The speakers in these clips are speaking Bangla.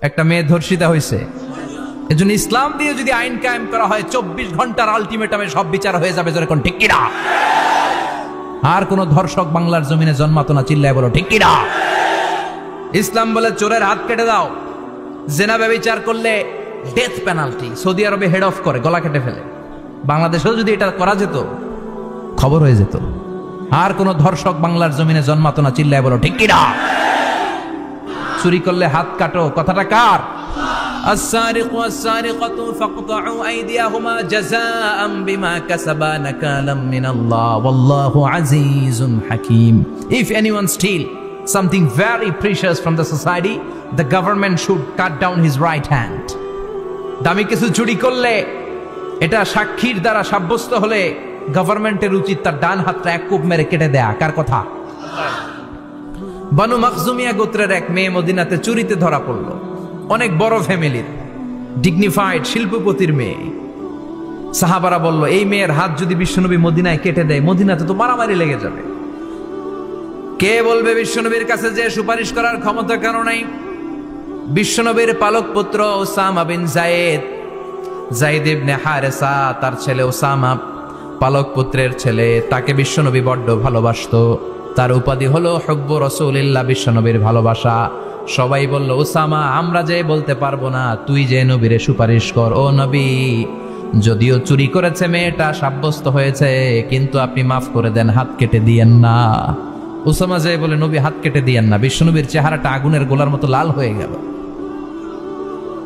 একটা মেয়ে ধর্ষিতা হয়েছে, এজন্য ইসলাম দিয়ে যদি আইন কায়েম করা হয় 24 ঘন্টার আলটিমেটামে সব বিচার হয়ে যাবে, যেরকম ঠিক কিনা? আর কোন ধর্ষক বাংলার জমিনে জন্মাতো না, চিল্লায় বলো ঠিক কিনা? ইসলাম বলে চোরের হাত কেটে দাও, জেনা ব্যভিচার করলে ডেথ পেনাল্টি। সৌদি আরবে হেড অফ করে, গলা কেটে ফেলে। বাংলাদেশেও যদি এটা করা যেত, খবর হয়ে যেত। আর কোন ধর্ষক বাংলার জমিনে জন্মাতো না, চিল্লায় বলো ঠিক কিনা? চুরি করলে হাত কাটো, কথাটা কার? السارق والسارقة فاقطعوا أيديهما جزاء بما كسبا نكالا من الله والله عزيز حكيم. If anyone steal something very precious from the society, the government should cut down his right hand. দামি কিছু চুরি করলে, এটা সাক্ষীর দ্বারা সাব্যস্ত হলে গভর্নমেন্টের উচিত তার ডান হাতটা এক কোপ মেরে কেটে দেয়া। কার কথা? বানু মাখজুমিয়া গোত্রের এক মেয়ে মদিনাতে চুরিতে ধরা পড়ল। অনেক বড় ফ্যামিলির, ডিগনিফাইড শিল্পপতির মেয়ে। সাহাবারা বলল, এই মেয়ের হাত যদি বিশ্বনবী মদিনায় কেটে দেয়, মদিনাতে তো মারামারি লেগে যাবে। কে বলবে বিশ্বনবীর কাছে যে সুপারিশ করার ক্ষমতা কারো নাই? বিশ্বনবীর পালক পুত্র ওসামা বিন যায়েদ, যায়েদ ইবনে হারেসা, তার ছেলে ওসামা পালক পুত্রের ছেলে, তাকে বিশ্বনবী বড্ড ভালোবাসতো। তার উপাধি হলো হুব্বু রাসূলিল্লাহ, বিশ্বনবীর ভালোবাসা। সবাই বলল, ওসামা আমরা যে বলতে পারবো না, তুই যে নবীরে সুপারিশ কর। ও নবী, যদিও চুরি করেছে মেয়েটা, সাব্যস্ত হয়েছে, কিন্তু আপনি মাফ করে দেন, হাত কেটে দিয়েন না। ওসামা যে বলে, নবী হাত কেটে দিয়েন না। বিশ্বনবীর চেহারাটা আগুনের গোলার মতো লাল হয়ে গেল।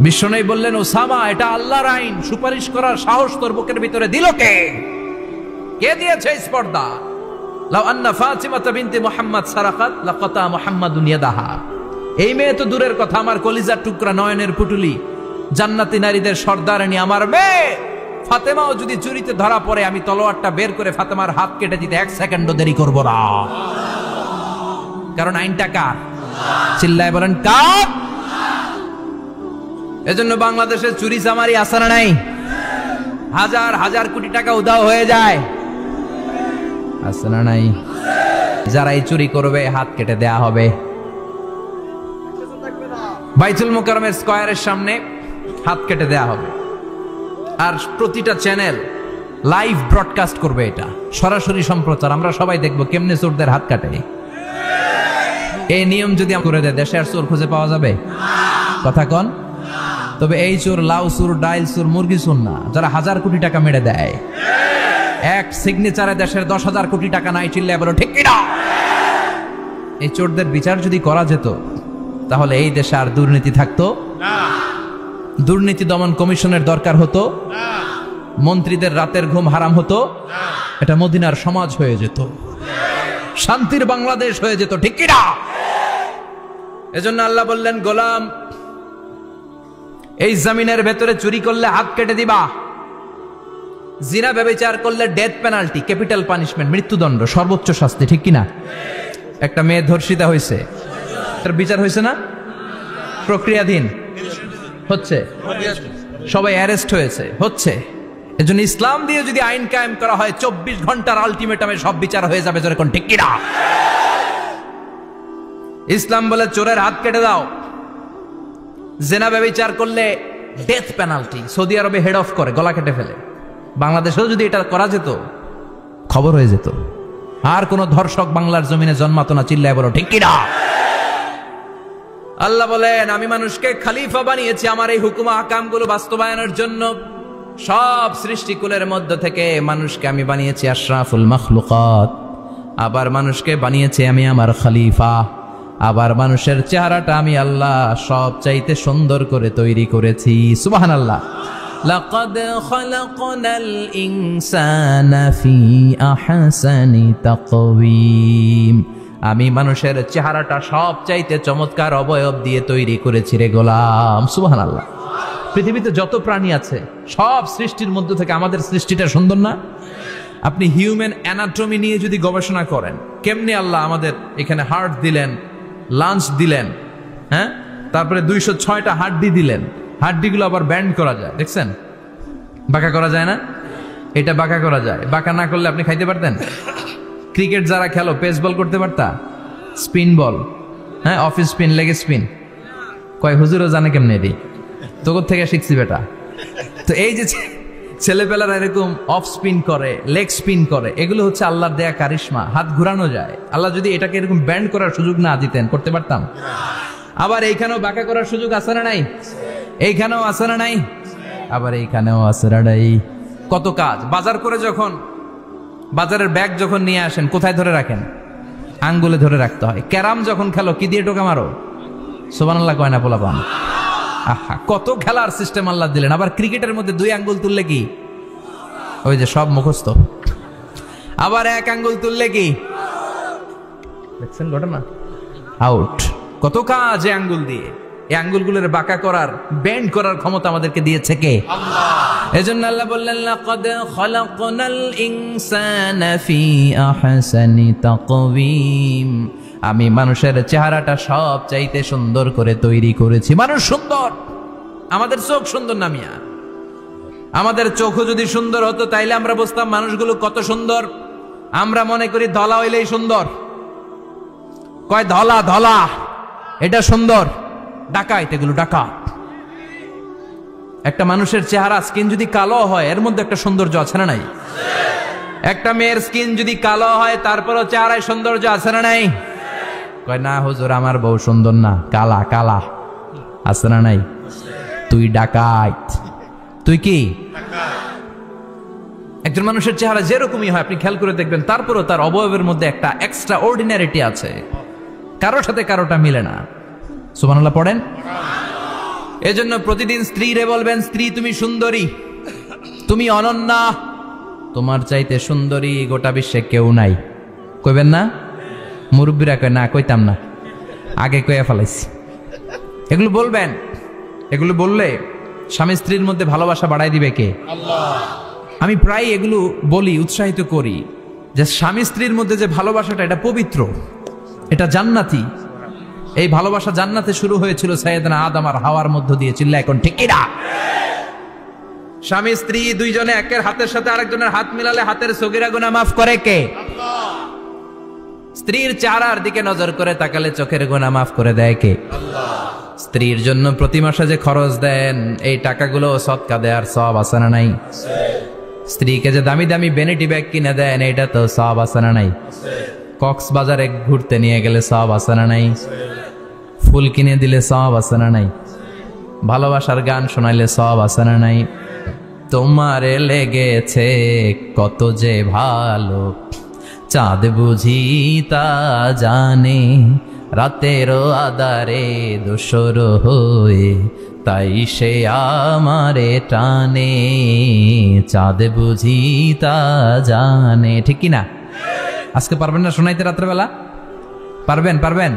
বিশ্বনবী বললেন, ওসামা এটা আল্লাহর আইন, সুপারিশ করার সাহস তোর বুকের ভিতরে দিল কে? কে দিয়েছে স্পর্ধা? লাউ আন্না ফাতিমাতা বিনতে মুহাম্মদ সারাকাত লাকাতা মুহাম্মাদুন ইয়াদাহা। এই মেয়ে তো দূরের কথা, আমার কলিজার টুকরা, নয়নের পুটুলি, জান্নাতি নারীদের সর্দারানী আমার মেয়ে ফাতেমাও যদি চুরিতে ধরা পড়ে, আমি তলোয়ারটা বের করে ফাতেমার হাত কেটে দিতে 1 সেকেন্ডও দেরি করব না। কারণ আইনটা কার? চিল্লায় বলেন কার? এজন্য বাংলাদেশে চুরি চামারি আসার নাই, হাজার হাজার কোটি টাকা উধাও হয়ে যায়, আছে না নাই? যারাই চুরি করবে হাত কেটে দেয়া হবে। বাইতুল মুকাররমের স্কয়ারের সামনে হাত কেটে দেয়া হবে। আর প্রতিটা চ্যানেল লাইভ ব্রডকাস্ট করবে, এটা সরাসরি সম্প্রচার। আমরা সবাই দেখবো কেমনে চোরদের হাত কাটে। এই নিয়ম যদি করে দেয়, দেশে আর চোর খুঁজে পাওয়া যাবে? কথা কন। তবে এই চোর লাউ চোর, ডাইল চোর, মুরগি চোর না, যারা হাজার কোটি টাকা মেরে দেয়। এক সিগনেচারে দেশের 10,000 কোটি টাকা নাই, চিল্লায় বলো ঠিক কিনা? এই চোরদের বিচার যদি করা যেত, তাহলে এই দেশে আর দুর্নীতি থাকতো না। দুর্নীতি দমন কমিশনের দরকার হতো না। মন্ত্রীদের রাতের ঘুম হারাম হতো না। এটা মদিনার সমাজ হয়ে যেত, শান্তির বাংলাদেশ হয়ে যেত, ঠিক কিনা? এজন্য আল্লাহ বললেন, গোলাম এই জমিনের ভেতরে চুরি করলে হাত কেটে দিবা, জিনা ব্যভিচার করলে ডেথ পেনাল্টি, ক্যাপিটাল পানিশমেন্ট, মৃত্যুদণ্ড, সর্বোচ্চ শাস্তি, ঠিক কিনা? একটা মেয়ে ধর্ষিতা হয়েছে, তার বিচার হয়েছে না? প্রক্রিয়াধীন হচ্ছে, সবাই অ্যারেস্ট হয়েছে, হচ্ছে। এজন্য ইসলাম দিয়ে যদি আইন কায়েম করা হয়, 24 ঘন্টার আলটিমেটামে সব বিচার হয়ে যাবে, যেরকম ঠিক কিনা? ইসলাম বলে চোরের হাত কেটে দাও, জেনা ব্যভিচার করলে ডেথ পেনাল্টি। সৌদি আরবে হেড অফ করে, গলা কেটে ফেলে। বাংলাদেশেও যদি এটা করা যেত, খবর হয়ে যেত। আর কোন ধর্ষক বাংলার জমিনে জন্মাতো না, চিল্লায় বলো ঠিক কিনা? আল্লাহ বলেন, আমি মানুষকে খলিফা বানিয়েছি আমার এই হুকুম আহকামগুলো বাস্তবায়নের জন্য। সব সৃষ্টিকুলের মধ্য থেকে মানুষকে আমি বানিয়েছি আশরাফুল মাখলুকাত। আবার মানুষকে বানিয়েছি আমি আমার খলিফা। আবার মানুষের চেহারাটা আমি আল্লাহ সব চাইতে সুন্দর করে তৈরি করেছি। সুবহানাল্লাহ। লাকাদ খালাকনাল ইনসানা ফি আহসানি তাকওয়িম। আমি মানুষের চেহারাটা সব চাইতে চমৎকার অবয়ব দিয়ে তৈরি করেছি রে গোলাম। সুবহানাল্লাহ। পৃথিবীতে যত প্রাণী আছে, সব সৃষ্টির মধ্য থেকে আমাদের সৃষ্টিটা সুন্দর না? আপনি হিউম্যান অ্যানাটমি নিয়ে যদি গবেষণা করেন, কেমনে আল্লাহ আমাদের এখানে হার্ট দিলেন, লাঞ্চ দিলেন, হ্যাঁ, তারপরে 206টা হাড্ডি দিলেন, হাড্ডিগুলো আবার ব্যান্ড করা যায়, দেখছেন? বাঁকা করা যায় না? এটা বাঁকা করা যায়। বাঁকা না করলে আপনি খাইতে পারতেন? ক্রিকেট যারা খেলো, পেস বল করতে পারতা? স্পিন বল, হ্যাঁ, অফ স্পিন, লেগ স্পিন, কয় হুজুরও জানে কেমনে দিই, তোর থেকে শিখছি বেটা। তো এই যে ছেলেপেলারা এরকম অফ স্পিন করে, লেগ স্পিন করে, এগুলো হচ্ছে আল্লাহর দেয়া কারিশমা। হাত ঘুরানো যায়। আল্লাহ যদি এটাকে এরকম ব্যান্ড করার সুযোগ না দিতেন, করতে পারতাম? আবার এইখানেও বাঁকা করার সুযোগ আছে না নাই? এইখানেও আছে না নাই? আবার এইখানেও আছে না নাই? কত কাজ। বাজার করে যখন বাজারের ব্যাগ যখন নিয়ে আসেন, কোথায় ধরে রাখেন? আঙ্গুলে ধরে রাখতে হয়। ক্যারাম যখন খেলো, কি দিয়ে টোকা মারো? সুবহানাল্লাহ কয় না পোলাপান? আহা, কত খেলার সিস্টেম আল্লাহ দিলেন। আবার ক্রিকেটের মধ্যে 2 আঙ্গুল তুললে কি? ওই যে সব মুখস্থ। আবার 1 আঙ্গুল তুললে কি? দেখছেন ঘটনা? আউট। কত কাজ এই আঙ্গুল দিয়ে। এই আঙ্গুলগুলোর বাঁকা করার, বেন্ড করার ক্ষমতা আমাদেরকে দিয়েছে কে? আল্লাহ। এজন্য আল্লাহ বললেন, লাকাদ খালাকনাল ইনসানা ফি আহসানি তাকওয়িম। আমি মানুষের চেহারাটা সব চাইতে সুন্দর করে তৈরি করেছি। মানুষ সুন্দর, আমাদের চোখ সুন্দর না মিয়া? আমাদের চোখও যদি সুন্দর হতো তাইলে আমরা বুঝতাম মানুষগুলো কত সুন্দর। আমরা মনে করি ধলা হইলেই সুন্দর। কয় ধলা ধলা, এটা সুন্দর। ডাকাইত, এগুলো ডাকাত। একটা মানুষের চেহারা স্কিন যদি কালো হয়, এর মধ্যে একটা সৌন্দর্য আছে না নাই? একটা মেয়ের স্কিন যদি কালো হয়, তারপরও চেহারায় সৌন্দর্য আছে না নাই? কয় না হুজুর, আমার বউ সুন্দর না, কালা কালা। আছে না নাই? তুই ডাকাইত। তুই কি? একজন মানুষের চেহারা যেরকমই হয়, আপনি খেয়াল করে দেখবেন, তারপরও তার অবয়বের মধ্যে একটা এক্সট্রা অর্ডিনারিটি আছে। কারোর সাথে কারোটা মিলে না। সুবহানাল্লাহ পড়েন। এজন্য প্রতিদিন স্ত্রীরে বলবেন, স্ত্রী তুমি সুন্দরী, তুমি অনন্যা, তোমার চাইতে সুন্দরী গোটা বিশ্বে কেউ নাই। কইবেন না? মুরব্বীরা কয় না, কইতাম না, আগে কইয়া ফেলাইছি। এগুলো বলবেন। এগুলো বললে স্বামী স্ত্রীর মধ্যে ভালোবাসা বাড়াই দিবে কে? আল্লাহ। আমি প্রায় এগুলো বলি, উৎসাহিত করি যে স্বামী স্ত্রীর মধ্যে যে ভালোবাসাটা, এটা পবিত্র, এটা জান্নাতি। এই ভালোবাসা জান্নাতে শুরু হয়েছিল সাইয়েদনা আদম আর হাওয়ার মধ্য দিয়ে। চিল্লা এখন ঠিক কিনা? স্বামী স্ত্রী দুইজনে একের হাতের সাথে আরেকজনের হাত মিলালে হাতের সগীরা গুনাহ মাফ করে কে? আল্লাহ। স্ত্রীর চেহারার দিকে নজর করে তাকালে চোখের গুনাহ মাফ করে দেয় কে? আল্লাহ। স্ত্রীর জন্য প্রতি মাসে যে খরচ দেন, এই টাকাগুলো সদকা দেওয়ার সওয়াব আছে না নাই? স্ত্রীকে যে দামি দামি ভ্যানিটি ব্যাগ কিনে দেন, এটা তো সওয়াব আছে না নাই? কক্সবাজারে ঘুরতে নিয়ে গেলে সওয়াব আছে না নাই? ফুল কিনে দিলে সওয়াব আছে না নাই? ভালোবাসার গান শোনাইলে সওয়াব আছে না নাই? তোমারে লেগেছে কত যে ভালো, চাঁদ বুঝি তা জানে, রাতেরও আধারে দোসর হয়ে তাই সে আমারে টানে, চাঁদ বুঝি তা জানে। ঠিক কিনা? আজকে পারবেন না শোনাইতে রাত্রেবেলা? পারবেন? পারবেন?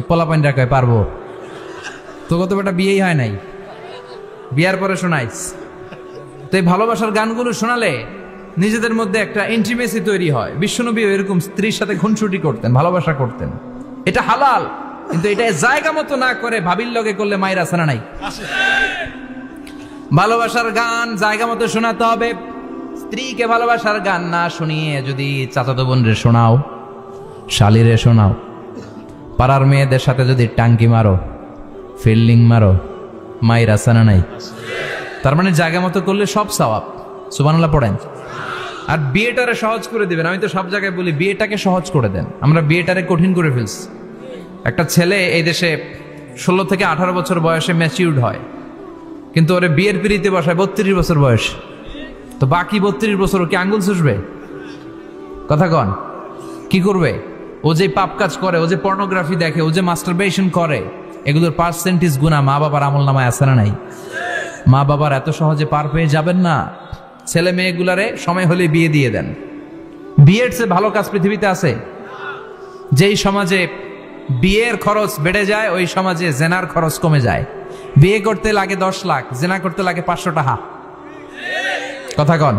পোলাপাইনরা কয় পারবো। তো কত বেটা বিয়েই হয় নাই, বিয়ার পরে শোনাইস। তো এই ভালোবাসার গানগুলো শোনালে নিজেদের মধ্যে একটা ইন্টিমেসি তৈরি হয়। বিশ্বনবী এরকম স্ত্রীর সাথে খুনসুটি করতেন, ভালোবাসা করতেন। এটা হালাল, কিন্তু এটা জায়গা মতো না করে ভাবির লগে করলে মায়ের আছে না নাই? ভালোবাসার গান জায়গা মতো শোনাতে হবে। স্ত্রীকে ভালোবাসার গান না শুনিয়ে যদি চাচাতো বোনরে শোনাও, শালিরে শোনাও, পাড়ার মেয়েদের সাথে যদি টাঙ্কি মারো, ফিল্ডিং মারো, মায়ের আছে না নাই? তার মানে জায়গা মতো করলে সব সওয়াব। সুবহানাল্লাহ পড়েন। আর বিয়েটারে সহজ করে দিবেন। আমি তো সব জায়গায় বলি বিয়েটাকে সহজ করে দেন। আমরা বিয়েটারে কঠিন করে ফেলছি। একটা ছেলে এই দেশে 16 থেকে 18 বছর বয়সে ম্যাচিউরড হয়, কিন্তু ওরে বিয়ের পিড়িতে বসায় 32 বছর বয়স। তো বাকি 32 বছর কি আঙ্গুল চুষবে? কথা কন, কি করবে? ও যে পাপ কাজ করে, ও যে পর্নোগ্রাফি দেখে, ও যে মাস্টারবেশন করে, এগুলোর পার্সেন্টেজ গুণা মা বাবার আমল নামায় আছে না নাই? মা বাবার এত সহজে পার পেয়ে যাবেন না। ছেলে মেয়েগুলারে সময় হলে বিয়ে দিয়ে দেন। বিয়ের চেয়ে ভালো কাজ পৃথিবীতে আছে? যেই সমাজে বিয়ের খরচ বেড়ে যায়, ওই সমাজে জেনার খরচ কমে যায়। বিয়ে করতে লাগে 10 লাখ, জেনা করতে লাগে 500 টাকা। কথা কন।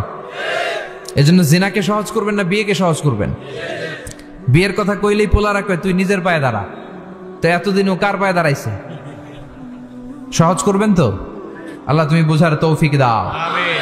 এজন্য জেনাকে সহজ করবেন না, বিয়েকে সহজ করবেন? বিয়ের কথা কইলেই পোলারা কয় তুই নিজের পায়ে দাঁড়া। তো এতদিন ও কার পায়ে দাঁড়াইছে? সহজ করবেন তো? আল্লাহ তুমি বুঝার তৌফিক দাও। আমিন।